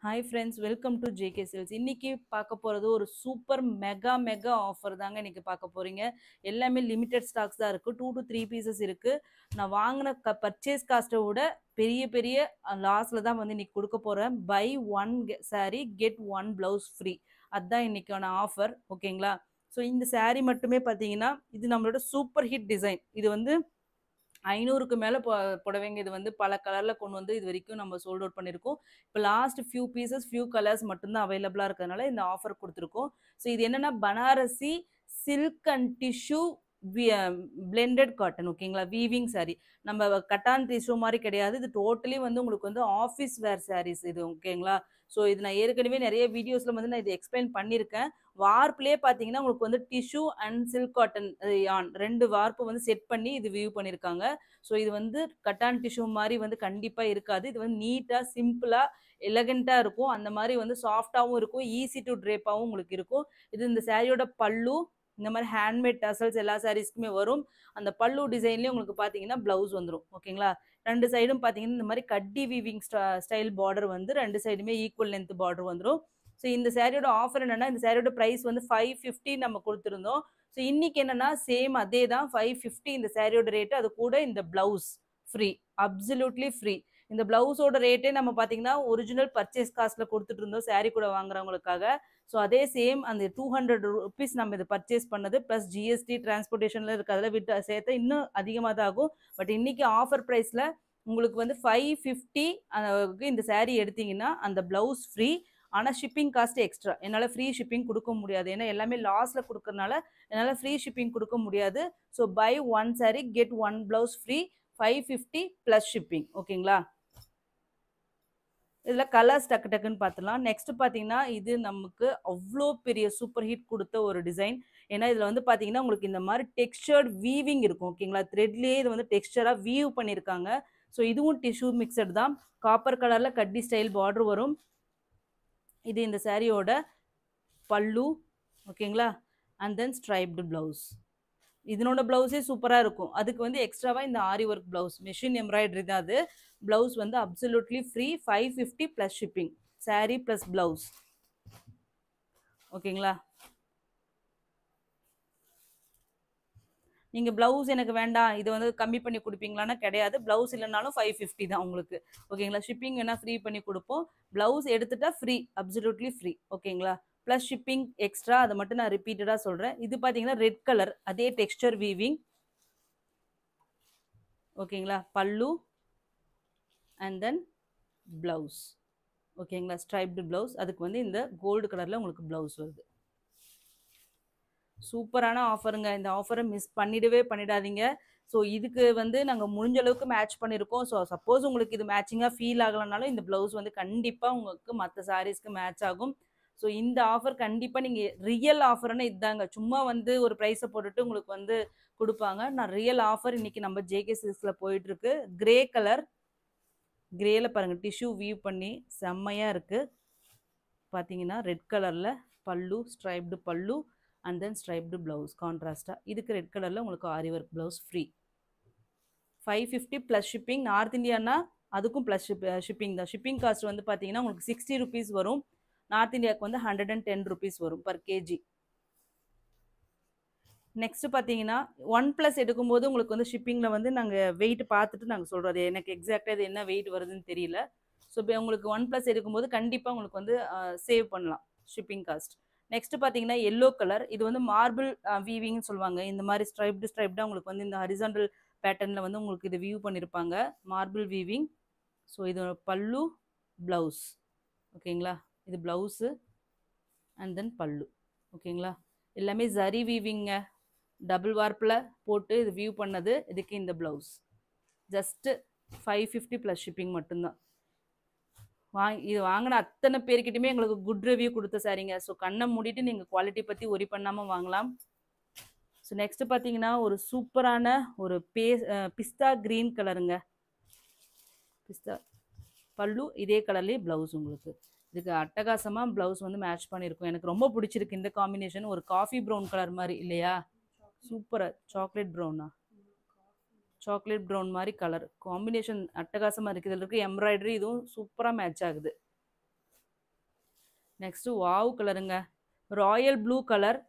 Hi friends, welcome to JK sales. இன்னைக்கு பார்க்க போகிறது ஒரு சூப்பர் மெகா ஆஃபர் தாங்க. இன்னைக்கு பார்க்க போகிறீங்க. எல்லாமே லிமிடெட் ஸ்டாக்ஸ் தான் இருக்குது. 2 to 3 பீசஸ் இருக்குது. நான் வாங்கின பர்ச்சேஸ் காஸ்ட்டை விட பெரிய லாஸில் தான் வந்து இன்னைக்கு கொடுக்க போகிறேன். Buy one sari get one blouse free. அதுதான் இன்னைக்கான ஆஃபர். ஓகேங்களா? ஸோ இந்த சாரீ மட்டுமே பார்த்தீங்கன்னா இது நம்மளோட சூப்பர் ஹிட் டிசைன். இது வந்து 500க்கு மேலே புடவைங்க. இது வந்து பல கலரில் கொண்டு வந்து இது வரைக்கும் நம்ம சோல்ட் அவுட் பண்ணியிருக்கோம். இப்போ last few pieces few colours மட்டும்தான் அவைலபிளாக இருக்கிறதுனால இந்த ஆஃபர் கொடுத்துருக்கோம். ஸோ இது என்னென்னா Banarasi silk and tissue blended cotton. ஓகேங்களா? வீவிங் சாரீ. நம்ம கட்டான் டிஷ்யூ மாதிரி கிடையாது. இது டோட்டலி வந்து உங்களுக்கு வந்து ஆஃபீஸ் வேர் சாரீஸ் இது. ஓகேங்களா? ஸோ இது நான் ஏற்கனவே நிறைய வீடியோஸில் வந்து நான் இது எக்ஸ்பிளைன் பண்ணியிருக்கேன். வார்ப்லேயே பார்த்தீங்கன்னா உங்களுக்கு வந்து டிஷ்யூ அண்ட் சில்க் காட்டன் யான் 2 வார்ப்பு வந்து செட் பண்ணி இது வியூ பண்ணியிருக்காங்க. ஸோ இது வந்து கட்டான் டிஷ்யூ மாதிரி வந்து கண்டிப்பாக இருக்காது. இது வந்து நீட்டாக சிம்பிளாக எலகண்ட்டாக இருக்கும். அந்த மாதிரி வந்து சாஃப்டாகவும் இருக்கும். ஈஸி டு ட்ரேப்பாகவும் உங்களுக்கு இருக்கும். இது இந்த சாரியோட பல்லு. இந்த மாதிரி ஹேண்ட்மேட் டசல்ஸ் எல்லா சாரீஸ்க்குமே வரும். அந்த பல்லு டிசைன்லேயே உங்களுக்கு பார்த்தீங்கன்னா ப்ளவுஸ் வந்துடும். ஓகேங்களா? 2 சைடும் பார்த்தீங்கன்னா இந்த மாதிரி கட்டி வீவிங் ஸ்டைல் பார்டர் வந்து 2 சைடுமே ஈக்குவல் லென்த் பார்டர் வந்துடும். ஸோ இந்த சாரியோட ஆஃபர் என்னன்னா, இந்த சாரியோட ப்ரைஸ் வந்து 550 நம்ம கொடுத்துருந்தோம். ஸோ இன்னைக்கு என்னன்னா சேம் அதே தான் 550 இந்த சாரியோட ரேட்டு. அது கூட இந்த பிளவுஸ் ஃப்ரீ, அப்சல்யூட்லி ஃப்ரீ. இந்த பிளவுஸோட ரேட்டே நம்ம பார்த்தீங்கன்னா ஒரிஜினல் பர்ச்சேஸ் காஸ்ட்ல கொடுத்துட்டு இருந்தோம் சாரி கூட வாங்குறவங்களுக்காக. ஸோ அதே சேம் அந்த 200 ருபீஸ் நம்ம இதை பர்ச்சேஸ் பண்ணது ப்ளஸ் ஜிஎஸ்டி டிரான்ஸ்போர்ட்டேஷன்ல இருக்கிறதுல விட்டு சேர்த்து இன்னும் அதிகமாக தான் ஆகும். பட் இன்னைக்கு ஆஃபர் ப்ரைஸ்ல உங்களுக்கு வந்து 550 இந்த சாரி எடுத்தீங்கன்னா அந்த பிளவுஸ் ஃப்ரீ. ஆனால் ஷிப்பிங் காஸ்ட் எக்ஸ்ட்ரா. என்னால் ஃப்ரீ ஷிப்பிங் கொடுக்க முடியாது. ஏன்னா எல்லாமே லாஸில் கொடுக்கறனால என்னால் ஃப்ரீ ஷிப்பிங் கொடுக்க முடியாது. So buy one sari get one blouse free 550 plus shipping. ஓகேங்களா? இதில் கலர்ஸ் டக்குன்னு பார்த்துலாம். நெக்ஸ்ட் பார்த்தீங்கன்னா இது நமக்கு அவ்வளோ பெரிய சூப்பர் ஹிட் கொடுத்த ஒரு டிசைன். ஏன்னா இதில் வந்து பார்த்தீங்கன்னா உங்களுக்கு இந்த மாதிரி டெக்ஸ்டர்ட் வீவிங் இருக்கும். ஓகேங்களா? த்ரெட்லேயே இது வந்து டெக்ஸ்டராக வீவ் பண்ணியிருக்காங்க. ஸோ இதுவும் டிஷ்யூ மிக்சட் தான். காப்பர் கலரில் கட்டி ஸ்டைல் பார்டர் வரும். இது இந்த சாரியோட பல்லு. ஓகேங்களா? And then striped blouse. இதனோட ப்ளவுஸே சூப்பராக இருக்கும். அதுக்கு வந்து எக்ஸ்ட்ராவாக இந்த ஆரி ஒர்க் ப்ளவுஸ் மிஷின் எம்ப்ராய்டரி தான். அது ப்ளவுஸ் வந்து absolutely free 550 plus shipping. Sorry plus blouse. ஓகேங்களா? நீங்கள் ப்ளவுஸ் எனக்கு வேண்டாம் இதை வந்து கம்மி பண்ணி கொடுப்பீங்களான்னா கிடையாது. ப்ளவுஸ் இல்லைனாலும் 550 தான் உங்களுக்கு. ஓகேங்களா? ஷிப்பிங் வேணால் ஃப்ரீ பண்ணி கொடுப்போம். ப்ளவுஸ் எடுத்துட்டா ஃப்ரீ, அப்சல்யூட்லி ஃப்ரீ. ஓகேங்களா? Plus shipping extra. அதை மட்டும் நான் ரிப்பீட்டடாக சொல்கிறேன். இது பார்த்தீங்கன்னா ரெட் கலர் அதே டெக்ஸ்டர் வீவிங். ஓகேங்களா? பல்லு அண்ட் தென் ப்ளவுஸ். ஓகேங்களா? Striped blouse. அதுக்கு வந்து இந்த கோல்டு கலரில் உங்களுக்கு ப்ளவுஸ் வருது. சூப்பரான ஆஃபருங்க. இந்த ஆஃபரை மிஸ் பண்ணிடாதீங்க. ஸோ இதுக்கு வந்து நாங்கள் முடிஞ்ச அளவுக்கு மேட்ச் பண்ணியிருக்கோம். ஸோ சப்போஸ் உங்களுக்கு இது மேட்சிங்காக ஃபீல் ஆகலைனாலும் இந்த ப்ளவுஸ் வந்து கண்டிப்பாக உங்களுக்கு மற்ற சாரீஸ்க்கு மேட்ச் ஆகும். ஸோ இந்த ஆஃபர் கண்டிப்பாக நீங்கள் ரியல் ஆஃபர்னு இதுதாங்க. சும்மா வந்து ஒரு ப்ரைஸை போட்டுட்டு உங்களுக்கு வந்து கொடுப்பாங்க. நான் ரியல் ஆஃபர் இன்னைக்கு நம்ம ஜேகே சில்க்ஸில் போயிட்டுருக்கு. Grey colour. கிரேல பாருங்கள் டிஷ்யூ வீவ் பண்ணி செம்மையாக இருக்குது. பார்த்தீங்கன்னா ரெட் கலரில் pallu, striped pallu and then striped blouse கான்ட்ராஸ்டாக. இதுக்கு ரெட் கலரில் உங்களுக்கு aari work blouse free. 550 plus shipping. North இந்தியானா அதுக்கும் ப்ளஸ் ஷிப்பிங் தான். ஷிப்பிங் காஸ்ட் வந்து பார்த்தீங்கன்னா உங்களுக்கு 60 ருபீஸ் வரும். நார்த் இந்தியாவுக்கு வந்து 110 ருபீஸ் வரும் பர் கேஜி. நெக்ஸ்ட் பார்த்தீங்கன்னா 1+ எடுக்கும்போது உங்களுக்கு வந்து ஷிப்பிங்கில் வந்து நாங்கள் வெயிட் பார்த்துட்டு நாங்கள் சொல்கிறோம். அது எனக்கு எக்ஸாக்டாக இது என்ன வெயிட் வருதுன்னு தெரியல. ஸோ இப்போ உங்களுக்கு 1+ எடுக்கும்போது கண்டிப்பாக உங்களுக்கு வந்து சேவ் பண்ணலாம் ஷிப்பிங் காஸ்ட். நெக்ஸ்ட் பார்த்தீங்கன்னா எல்லோ கலர். இது வந்து மார்பிள் வீவிங்னு சொல்லுவாங்க. இந்த மாதிரி ஸ்ட்ரைப்டாக உங்களுக்கு வந்து இந்த ஹரிசாண்டல் பேட்டர்னில் வந்து உங்களுக்கு இது வியூ பண்ணியிருப்பாங்க. Marble weaving. ஸோ இது பல்லு ப்ளவுஸ். ஓகேங்களா? இது ப்ளவுஸு அண்ட் தென் பல்லு. ஓகேங்களா? எல்லாமே ஜரி வீவிங்க. டபுள் வார்ப்பில் போட்டு இது வியூ பண்ணது. இதுக்கு இந்த ப்ளவுஸ் ஜஸ்ட்டு 550 ப்ளஸ் ஷிப்பிங் மட்டும்தான். இது வாங்கின அத்தனை பேர்கிட்டையுமே எங்களுக்கு குட் ரிவ்யூ கொடுத்த சாரிங்க. ஸோ கண்ணை மூடிட்டு நீங்கள் குவாலிட்டி பற்றி ஒரி பண்ணாமல் வாங்கலாம். ஸோ நெக்ஸ்ட்டு பார்த்தீங்கன்னா ஒரு சூப்பரான ஒரு பிஸ்தா க்ரீன் கலருங்க. பிஸ்தா பல்லு இதே கலர்லேயே ப்ளவுஸ் உங்களுக்கு. இதுக்கு அட்டகாசமாக ப்ளவுஸ் வந்து மேட்ச் பண்ணியிருக்கும். எனக்கு ரொம்ப பிடிச்சிருக்கு இந்த காம்பினேஷன். ஒரு காஃபி ப்ரௌன் கலர் மாதிரி இல்லையா? சூப்பராக சாக்லேட் ப்ரௌனா? சாக்லேட் ப்ரௌன் மாதிரி கலர் காம்பினேஷன் அட்டகாசமாக இருக்குது. இதில் இருக்க எம்ப்ராய்டரி இதுவும் சூப்பராக மேட்ச் ஆகுது. நெக்ஸ்ட் வாவ் கலருங்க, ராயல் ப்ளூ கலர்.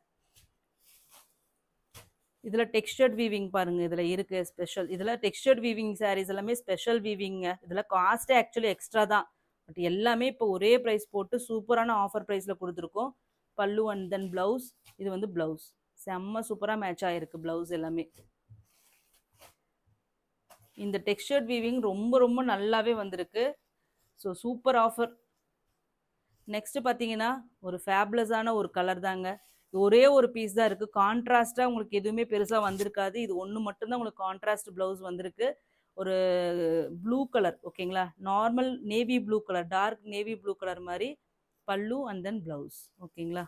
இதுல டெக்ஸ்டர்ட் வீவிங் பாருங்க, இதுல இருக்கு ஸ்பெஷல். இதுல டெக்ஸ்டர்ட் வீவிங் சாரீஸ் எல்லாமே ஸ்பெஷல் வீவிங்க. இதுல காஸ்ட் ஆக்சுவலி எக்ஸ்ட்ரா தான், பட் எல்லாமே இப்போ ஒரே பிரைஸ் போட்டு சூப்பரான ஆஃபர் பிரைஸ்ல கொடுத்துருக்கோம். பல்லு அண்ட் தென் பிளவுஸ். இது வந்து பிளவுஸ் செம்ம சூப்பரா மேட்ச் ஆயிருக்கு பிளவுஸ் எல்லாமே. இந்த டெக்ஸ்டர்ட் வீவிங் ரொம்ப ரொம்ப நல்லாவே வந்திருக்கு. So super offer. நெக்ஸ்ட் பார்த்தீங்கன்னா ஒரு ஃபேப்லஸான ஒரு கலர் தாங்க. ஒரே ஒரு பீஸ் தான் இருக்குது. கான்ட்ராஸ்ட்டாக உங்களுக்கு எதுவுமே பெருசாக வந்திருக்காது. இது ஒன்று மட்டும்தான் உங்களுக்கு கான்ட்ராஸ்ட் ப்ளவுஸ் வந்திருக்கு. ஒரு ப்ளூ கலர், ஓகேங்களா, normal navy blue colour, dark navy blue colour மாதிரி பல்லு அண்ட் தென் ப்ளவுஸ், ஓகேங்களா.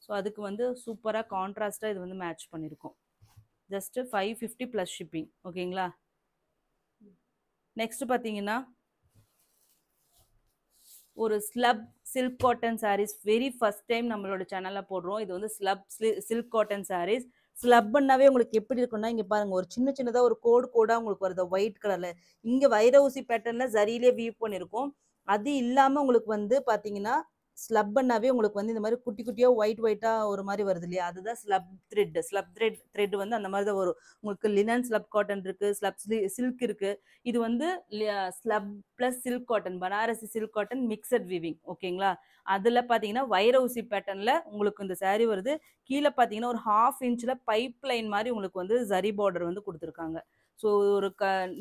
ஸோ அதுக்கு வந்து சூப்பராக கான்ட்ராஸ்ட்டாக இது வந்து மேட்ச் பண்ணியிருக்கோம். ஜஸ்ட்டு 550 ப்ளஸ் ஷிப்பிங், ஓகேங்களா. நெக்ஸ்ட் பார்த்தீங்கன்னா ஒரு slub silk cotton sarees very first time நம்மளோட சேனலில் போடுறோம். இது வந்து ஸ்லப் சில்க் காட்டன் சாரீஸ். ஸ்லப்னாவே உங்களுக்கு எப்படி இருக்குன்னா, இங்கே பாருங்க, ஒரு சின்ன சின்னதாக ஒரு கோடு கோடாக உங்களுக்கு வருது ஒயிட் கலரில். இங்கே வைர ஊசி பேட்டர்னில் ஜரியிலே வீவ் பண்ணியிருக்கோம். அது இல்லாமல் உங்களுக்கு வந்து பார்த்தீங்கன்னா ஸ்லப்னாவே உங்களுக்கு வந்து இந்த மாதிரி குட்டி குட்டியாக ஒயிட்டாக ஒரு மாதிரி வருது இல்லையா, அதுதான் ஸ்லப் த்ரெட். த்ரெட் வந்து அந்த மாதிரி தான் வரும். உங்களுக்கு லினன் ஸ்லப் காட்டன் இருக்குது, ஸ்லப் சில்க் இருக்குது. இது வந்து slub plus silk cotton, Banarasi silk cotton mixed weaving, ஓகேங்களா. அதில் பார்த்தீங்கன்னா வைர ஊசி பேட்டர்னில் உங்களுக்கு இந்த சாரீ வருது. கீழே பார்த்தீங்கன்னா ஒரு 1/2 இன்ச்சில் பைப் லைன் மாதிரி உங்களுக்கு வந்து ஜரி பார்டர் வந்து கொடுத்துருக்காங்க. ஸோ ஒரு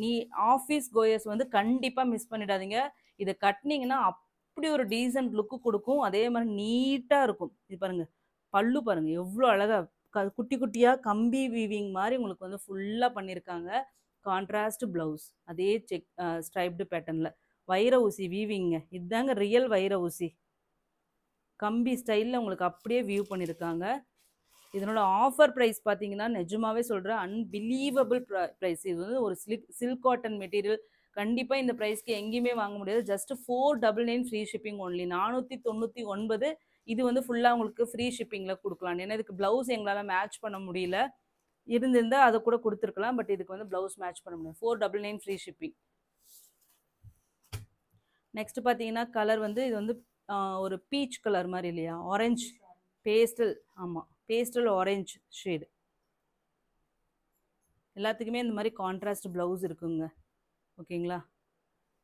நீ ஆஃபீஸ் கோயர்ஸ் வந்து கண்டிப்பாக மிஸ் பண்ணிடாதீங்க. இதை கட்டினீங்கன்னா அப்படி ஒரு டீசன்ட் லுக்கு கொடுக்கும். அதே மாதிரி நீட்டாக இருக்கும். இது பாருங்க, பல்லு பாருங்க எவ்வளோ அழகாக குட்டி குட்டியாக கம்பி வீவிங் மாதிரி உங்களுக்கு வந்து ஃபுல்லாக பண்ணியிருக்காங்க. கான்ட்ராஸ்ட் பிளவுஸ் அதே செக் ஸ்ட்ரைப்டு பேட்டர்னில் வைர ஊசி வீவிங்க. இதுதாங்க ரியல் வைர ஊசி கம்பி ஸ்டைலில் உங்களுக்கு அப்படியே வியூ பண்ணியிருக்காங்க. இதனோட ஆஃபர் ப்ரைஸ் பார்த்தீங்கன்னா நிஜமாவே சொல்கிறேன், அன்பிலீவபிள் ப்ரைஸ். இது வந்து ஒரு சில்க் காட்டன் மெட்டீரியல். கண்டிப்பாக இந்த ப்ரைஸ்க்கு எங்கேயுமே வாங்க முடியாது. Just 499 free shipping only. 499. இது வந்து ஃபுல்லாக உங்களுக்கு ஃப்ரீ ஷிப்பிங்கில் கொடுக்கலாம். ஏன்னா இதுக்கு ப்ளவுஸ் எங்களால் மேட்ச் பண்ண முடியல. இருந்திருந்தால் அதை கூட கொடுத்துருக்கலாம், பட் இதுக்கு வந்து ப்ளவுஸ் மேட்ச் பண்ண முடியாது. 499 ஃப்ரீ ஷிப்பிங். நெக்ஸ்ட் பார்த்தீங்கன்னா கலர் வந்து இது வந்து ஒரு பீச் கலர் மாதிரி இல்லையா, ஆரஞ்சு பேஸ்டல். ஆமாம், பேஸ்டல் ஆரஞ்சு ஷேடு. எல்லாத்துக்குமே இந்த மாதிரி கான்ட்ராஸ்ட் ப்ளவுஸ் இருக்குங்க, ஓகேங்களா.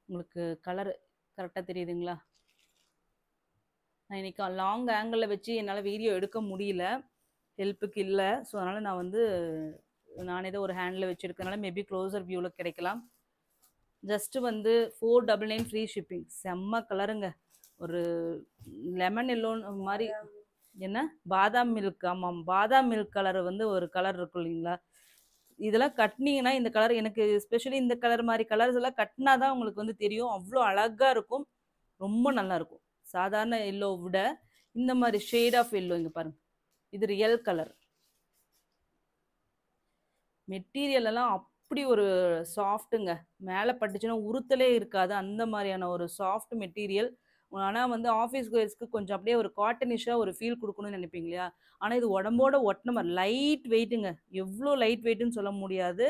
உங்களுக்கு கலர் கரெக்டாக தெரியுதுங்களா. நான் இன்றைக்கி லாங் ஆங்கிளில் வச்சு என்னால் வீடியோ எடுக்க முடியல, ஹெல்ப்புக்கு இல்லை. ஸோ அதனால் நான் வந்து நானே தான் ஒரு ஹேண்டில் வச்சுருக்கனால மேபி க்ளோசர் வியூவில் கிடைக்கலாம். ஜஸ்ட்டு வந்து 499 ஃப்ரீ ஷிப்பிங். செம்ம கலருங்க, ஒரு லெமன் எல்லோ மாதிரி. என்ன பாதாம் மில்க், ஆமாம் பாதாம் மில்க் கலர் வந்து ஒரு கலர் இருக்கும் இல்லைங்களா. இதெல்லாம் கட்டினீங்கன்னா இந்த கலர் எனக்கு ஸ்பெஷலி இந்த கலர் மாதிரி கலர்ஸ் எல்லாம் கட்டினா தான் உங்களுக்கு வந்து தெரியும். அவ்வளோ அழகாக இருக்கும், ரொம்ப நல்லாயிருக்கும். சாதாரண எல்லோ விட இந்த மாதிரி ஷேட் ஆஃப் எல்லோ இங்கே பாருங்கள், இது ரியல் கலர். மெட்டீரியல் எல்லாம் அப்படி ஒரு சாஃப்ட்டுங்க, மேலே பட்டுச்சுன்னா உறுத்தலே இருக்காது, அந்த மாதிரியான ஒரு சாஃப்ட் மெட்டீரியல். ஆனால் வந்து ஆஃபீஸ் கோயர்ஸ்க்கு கொஞ்சம் அப்படியே ஒரு காட்டனிஷாக ஒரு ஃபீல் கொடுக்கணும்னு நினைப்பீங்க இல்லையா. ஆனால் இது உடம்போட ஒட்டின மாதிரி லைட் வெயிட்டுங்க. எவ்வளோ லைட் வெயிட்டுன்னு சொல்ல முடியாது,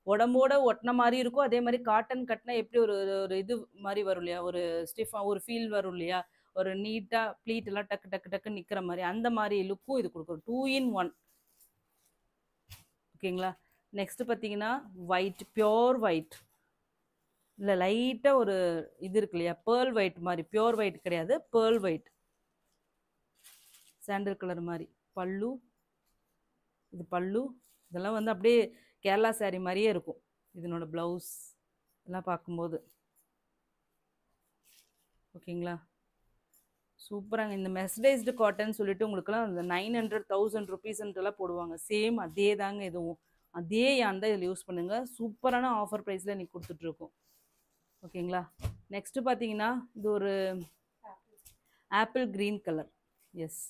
உடம்போட ஒட்டின மாதிரி இருக்கும். அதே மாதிரி காட்டன் கட்டினா எப்படி ஒரு ஒரு இது மாதிரி வரும் இல்லையா, ஒரு ஸ்டிஃபாக ஒரு ஃபீல் வரும் இல்லையா, ஒரு நீட்டாக ப்ளீட் எல்லாம் டக்கு டக்கு டக்குன்னு நிற்கிற மாதிரி, அந்த மாதிரி லுக்கும் இது கொடுக்கும். 2 in 1, ஓகேங்களா. நெக்ஸ்ட் பார்த்தீங்கன்னா ஒயிட், பியோர் ஒயிட். இல்லை லைட்டாக ஒரு இது இருக்கு இல்லையா, பேர்ல் ஒயிட் மாதிரி. பியோர் ஒயிட் கிடையாது, பேர்ல் ஒயிட், சாண்டல் கலர் மாதிரி. பல்லு, இது பல்லு. இதெல்லாம் வந்து அப்படியே கேரளா சாரீ மாதிரியே இருக்கும். இதனோட ப்ளவுஸ் எல்லாம் பார்க்கும்போது, ஓகேங்களா. சூப்பராங்க. இந்த மெஸ்டைஸ்டு காட்டன் சொல்லிட்டு உங்களுக்குலாம் அந்த 900 1000 ருபீஸ்ன்றலாம் போடுவாங்க. சேம் அதே தாங்க இதுவும், அதே யான் தான் இதில் யூஸ் பண்ணுங்கள். சூப்பரான ஆஃபர் ப்ரைஸில் இன்றைக்கி கொடுத்துட்ருக்கோம், ஓகேங்களா. நெக்ஸ்ட்டு பார்த்தீங்கன்னா இது ஒரு ஆப்பிள் க்ரீன் கலர். எஸ்,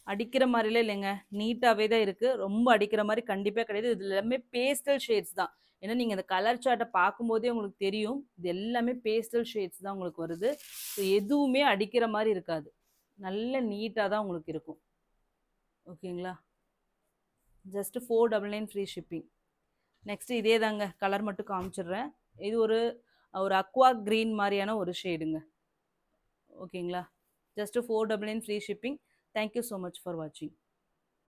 அடிக்கிற மாதிரிலாம் இல்லைங்க, நீட்டாகவே தான் இருக்குது. ரொம்ப அடிக்கிற மாதிரி கண்டிப்பாக கிடையாது. இது எல்லாமே பேஸ்டல் ஷேட்ஸ் தான். ஏன்னா நீங்கள் இந்த கலர் சார்ட்டை பார்க்கும்போதே உங்களுக்கு தெரியும், இது எல்லாமே பேஸ்டல் ஷேட்ஸ் தான் உங்களுக்கு வருது. ஸோ எதுவுமே அடிக்கிற மாதிரி இருக்காது, நல்ல நீட்டாக தான் உங்களுக்கு இருக்கும், ஓகேங்களா. Just 499 free shipping. நெக்ஸ்ட்டு இதே தாங்க, கலர் மட்டும் காமிச்சிடுறேன். இது ஒரு அக்வா க்ரீன் மாதிரியான ஒரு ஷேடுங்க, ஓகேங்களா. just 499 free shipping. Thank you so much for watching.